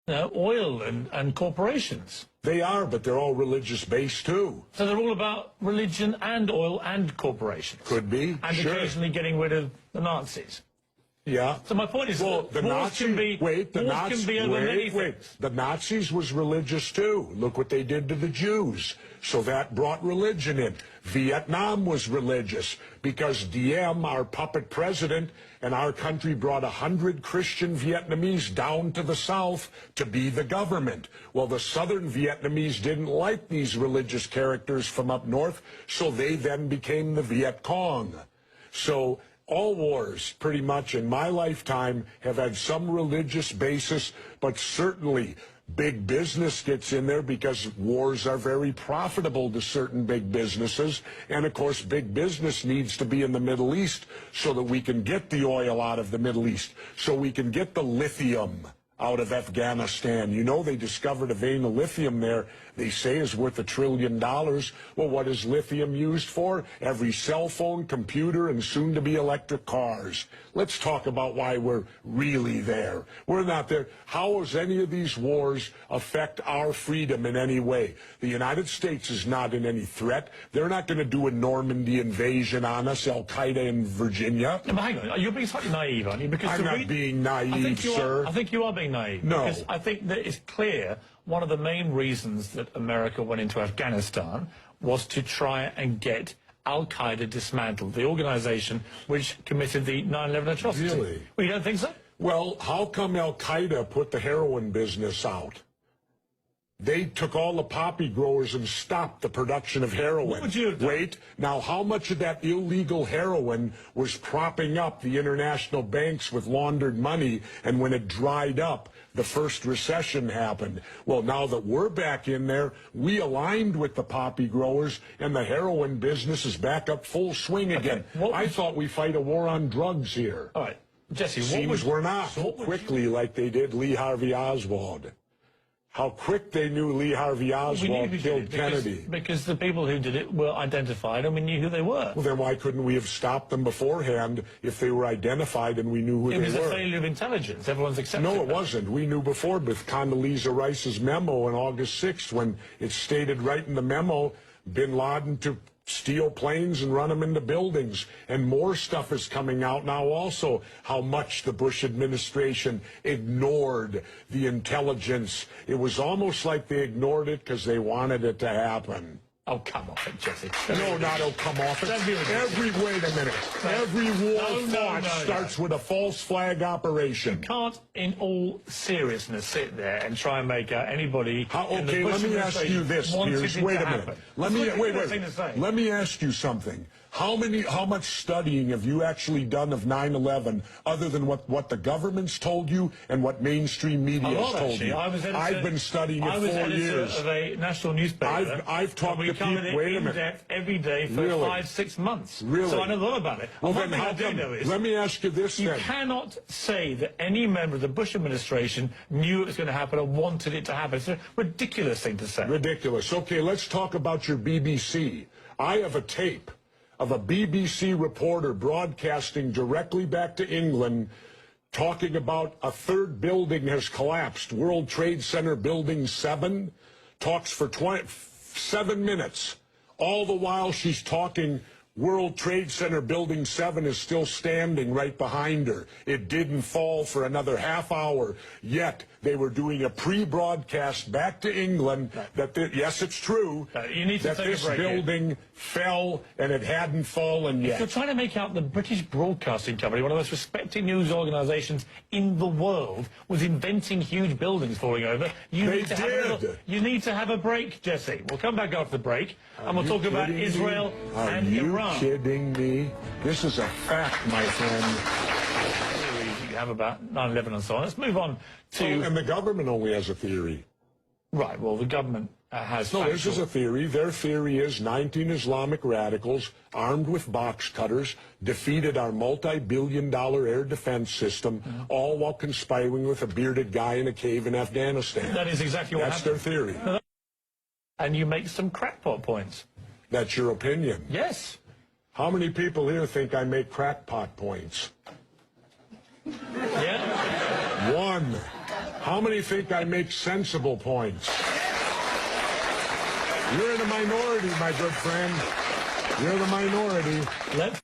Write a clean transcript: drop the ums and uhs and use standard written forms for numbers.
oil and corporations. They are, but they're all religious-based, too. So they're all about religion and oil and corporations. Could be, and sure. occasionally getting rid of the Nazis. Yeah. So my point is, well, the Nazis can be over many things. The Nazis was religious too. Look what they did to the Jews. So that brought religion in. Vietnam was religious because Diem, our puppet president, and our country brought 100 Christian Vietnamese down to the south to be the government. Well, the southern Vietnamese didn't like these religious characters from up north, so they then became the Viet Cong. So all wars, pretty much in my lifetime, have had some religious basis, but certainly big business gets in there because wars are very profitable to certain big businesses. And, of course, big business needs to be in the Middle East so that we can get the oil out of the Middle East, so we can get the lithium out of Afghanistan. You know, they discovered a vein of lithium there they say is worth $1 trillion. Well, what is lithium used for? Every cell phone, computer, and soon-to-be electric cars. Let's talk about why we're really there. We're not there. How does any of these wars affect our freedom in any way? The United States is not in any threat. They're not going to do a Normandy invasion on us, Al-Qaeda in Virginia. No, but hang on, you're being slightly naive, aren't you? Because I'm not being naive, sir. I think you are being naive. No. Because I think that it's clear one of the main reasons that America went into Afghanistan was to try and get Al-Qaeda dismantled, the organization which committed the 9/11 atrocity. Really? Well, you don't think so? Well, how come Al-Qaeda put the heroin business out? They took all the poppy growers and stopped the production of heroin. What would you have done? Wait, now how much of that illegal heroin was propping up the international banks with laundered money, and when it dried up, the first recession happened? Well, now that we're back in there, we aligned with the poppy growers, and the heroin business is back up full swing again. I thought we fight a war on drugs here. All right, Jesse, Seems we're not so quickly like they did Lee Harvey Oswald. How quick they knew Lee Harvey Oswald killed Kennedy. Because the people who did it were identified and we knew who they were. Well, then why couldn't we have stopped them beforehand if they were identified and we knew who they were? It was a failure of intelligence. Everyone's accepted No, it that. wasn't. We knew before with Condoleezza Rice's memo on August 6th when it stated right in the memo, bin Laden to steal planes and run them into buildings. And more stuff is coming out now also, how much the Bush administration ignored the intelligence. It was almost like they ignored it because they wanted it to happen. Oh, come off it, Jesse. No, not oh, come off it. Wait a minute. Every war fought starts with a false flag operation. You can't, in all seriousness, sit there and try and make out anybody. Okay, let me ask you this, Piers. Wait a minute. Let me ask you something. How much studying have you actually done of 9/11 other than what the government's told you and what mainstream media has told you? I've been studying it 4 years. I was editor of a national newspaper. I've talked to people. Wait a minute. Every day for 5-6 months. Really? So I know a lot about it. Well, then how come? Let me ask you this. You cannot say that any member of the Bush administration knew it was going to happen or wanted it to happen. It's a ridiculous thing to say. Ridiculous. Okay, let's talk about your BBC. I have a tape of a BBC reporter broadcasting directly back to England talking about a third building has collapsed. World Trade Center Building 7 talks for 7 minutes. All the while she's talking, World Trade Center Building 7 is still standing right behind her. It didn't fall for another half hour, yet they were doing a pre-broadcast back to England that, yes, it's true, you need to that this building fell and it hadn't fallen yet. If you're trying to make out the British Broadcasting Company, one of the most respected news organisations in the world, was inventing huge buildings falling over, you need to have a break, Jesse. We'll come back after the break, and we'll talk about Israel and Iran. Are you kidding me? This is a fact, my friend. You have about 9/11 and so on. Let's move on to... and the government only has a theory. Right, well, the government has... No, this is a theory. Their theory is 19 Islamic radicals armed with box cutters defeated our multi-billion-dollar air defense system, all while conspiring with a bearded guy in a cave in Afghanistan. That is exactly what happened. That's their theory. And you make some crackpot points. That's your opinion? Yes. How many people here think I make crackpot points? Yeah. One. How many think I make sensible points? You're in a minority, my good friend. You're the minority. Let's